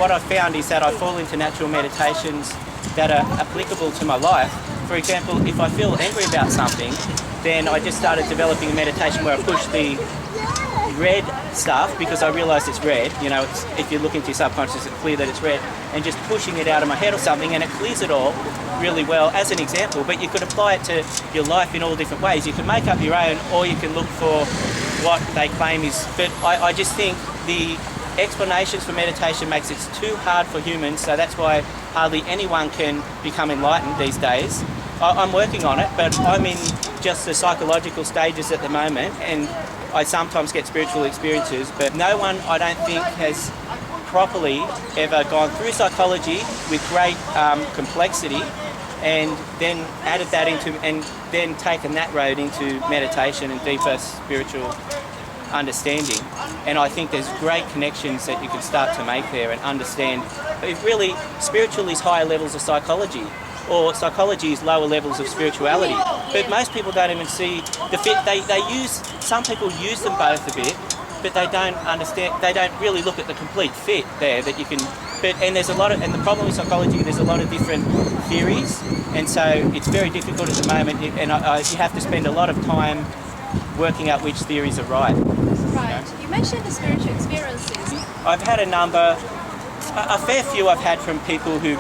what I've found is that I fall into natural meditations that are applicable to my life. For example, if I feel angry about something, then I just started developing a meditation where I push the red stuff, because I realise it's red, you know, if you look into your subconscious, it's clear that it's red, and just pushing it out of my head or something, and it clears it all really well, as an example. But you could apply it to your life in all different ways. You can make up your own, or you can look for what they claim is. But I just think the explanations for meditation makes it too hard for humans, so that's why hardly anyone can become enlightened these days. I'm working on it, but I'm in just the psychological stages at the moment, and I sometimes get spiritual experiences, but no one, I don't think, has properly ever gone through psychology with great complexity and then added that into, and then taken that road into meditation and deeper spiritual understanding. And I think there's great connections that you can start to make there and understand. If really, spiritual is higher levels of psychology, or psychology is lower levels of spirituality. But most people don't even see the fit. Some people use them both a bit, but they don't understand, they don't really look at the complete fit there that you can, and there's a lot of, and the problem with psychology, there's a lot of different theories, and so it's very difficult at the moment, and you have to spend a lot of time working out which theories are right. Right. You mentioned the spiritual experiences. I've had a number, a fair few I've had from people who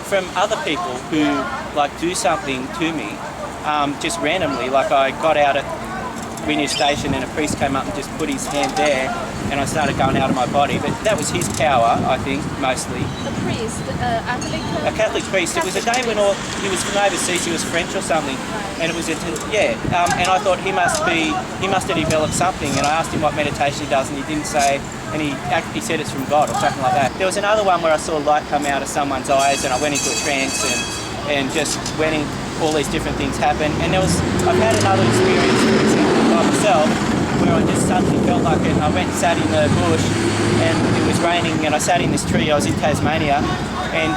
from other people who like do something to me, just randomly. Like I got out at Wynyard Station and a priest came up and just put his hand there, and I started going out of my body. But that was his power, I think, mostly. A priest, a Catholic priest. It was a day when he was from overseas. He was French or something, and it was and I thought he must have developed something. And I asked him what meditation he does, and he didn't say. And he said it's from God or something like that. There was another one where I saw light come out of someone's eyes, and I went into a trance and just went in, all these different things happen. And I've had another experience, for example, by myself, where I just suddenly felt like it. I went and sat in the bush, and it was raining, and I sat in this tree. I was in Tasmania, and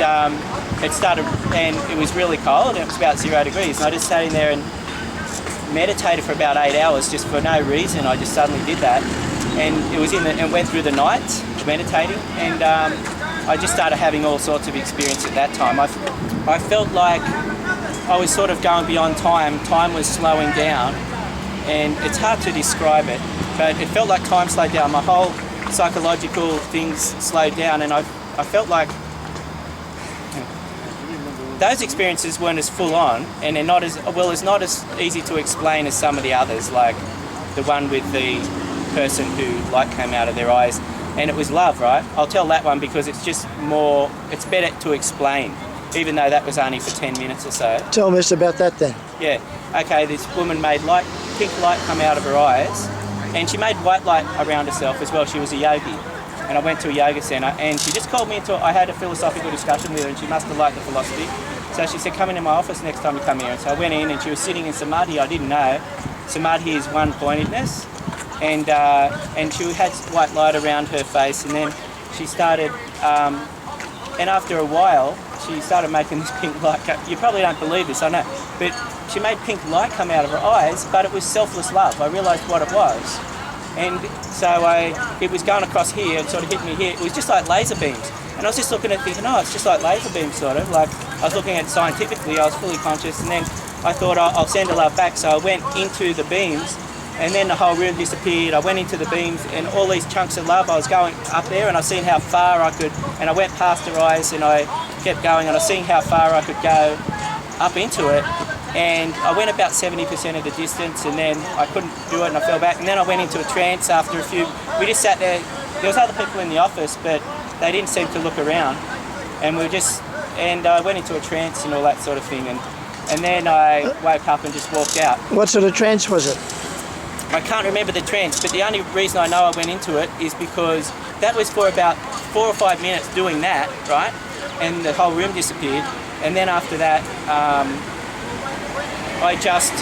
it started, and it was really cold, and it was about 0 degrees. And I just sat in there and meditated for about 8 hours, just for no reason. I just suddenly did that. And it was and went through the night meditating, and I just started having all sorts of experience at that time. I felt like I was sort of going beyond time. Time was slowing down, and it's hard to describe it, but it felt like time slowed down. My whole psychological things slowed down, and I felt like those experiences weren't as full on, and they're not as well. It's not as easy to explain as some of the others, like the one with the person who light came out of their eyes, and it was love, right? I'll tell that one because it's just more, it's better to explain, even though that was only for 10 minutes or so. Tell us about that then. Yeah, okay, this woman made pink light come out of her eyes, and she made white light around herself as well. She was a yogi, and I went to a yoga centre, and she just called me I had a philosophical discussion with her, and she must have liked the philosophy. So she said, come into my office next time you come here. And so I went in, and she was sitting in samadhi. I didn't know. Samadhi is one-pointedness. And she had white light around her face, and then she started, and after a while, she started making this pink light come. You probably don't believe this, I know, but she made pink light come out of her eyes, but it was selfless love. I realised what it was. And so it was going across here and sort of hit me here. It was just like laser beams. And I was just looking at it thinking, oh, it's just like laser beams, sort of. Like, I was looking at it scientifically, I was fully conscious, and then I thought, I'll send a love back. So I went into the beams, and then the whole room disappeared. I went into the beams, and all these chunks of love, I was going up there, and I seen how far I could, and I went past her eyes, and I kept going, and I seen how far I could go up into it, and I went about 70% of the distance, and then I couldn't do it, and I fell back, and then I went into a trance after a few. We just sat there. There was other people in the office, but they didn't seem to look around, and I went into a trance and all that sort of thing, and then I woke up and just walked out. What sort of trance was it? I can't remember the trance, but the only reason I know I went into it is because that was for about 4 or 5 minutes doing that, right? And the whole room disappeared. And then after that, I just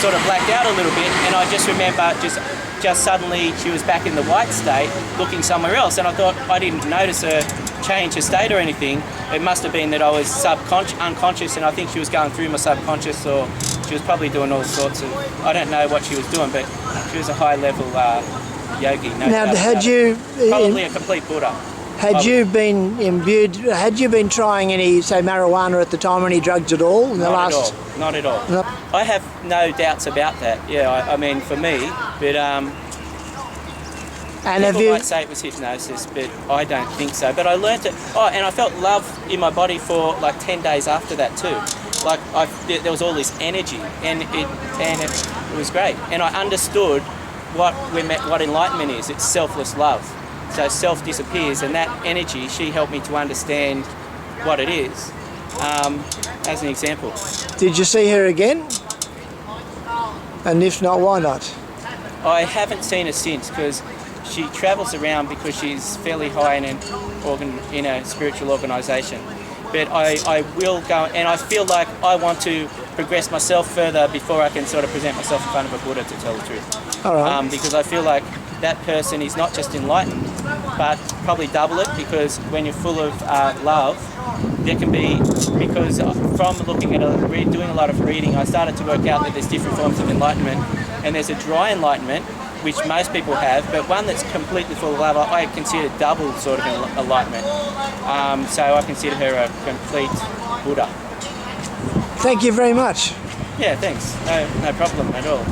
sort of blacked out a little bit, and I just remember just suddenly she was back in the white state, looking somewhere else, and I thought I didn't notice her change her state or anything. It must have been that I was unconscious, and I think she was going through my subconscious, or she was probably doing all sorts of, I don't know what she was doing, but she was a high level yogi. Now, had you... Probably a complete Buddha. Had you been imbued? Had you been trying any, say, marijuana at the time, or any drugs at all in the Not last? at all. Not at all. No. I have no doubts about that. Yeah, I mean, for me, but And have people you? might say it was hypnosis, but I don't think so. But I learnt it. Oh, and I felt love in my body for like 10 days after that too. Like there was all this energy, and it was great. And I understood what enlightenment is. It's selfless love. So self disappears, and that energy, she helped me to understand what it is. As an example. Did you see her again? And if not, why not? I haven't seen her since because she travels around because she's fairly high in a spiritual organisation. But I will go, and I feel like I want to progress myself further before I can sort of present myself in front of a Buddha, to tell the truth. All right. Because I feel like that person is not just enlightened, but probably double it, because when you're full of love, there can be, because from looking at doing a lot of reading, I started to work out that there's different forms of enlightenment, and there's a dry enlightenment, which most people have, but one that's completely full of love, I consider double sort of enlightenment. So I consider her a complete Buddha. Thank you very much. Yeah, thanks. No problem at all.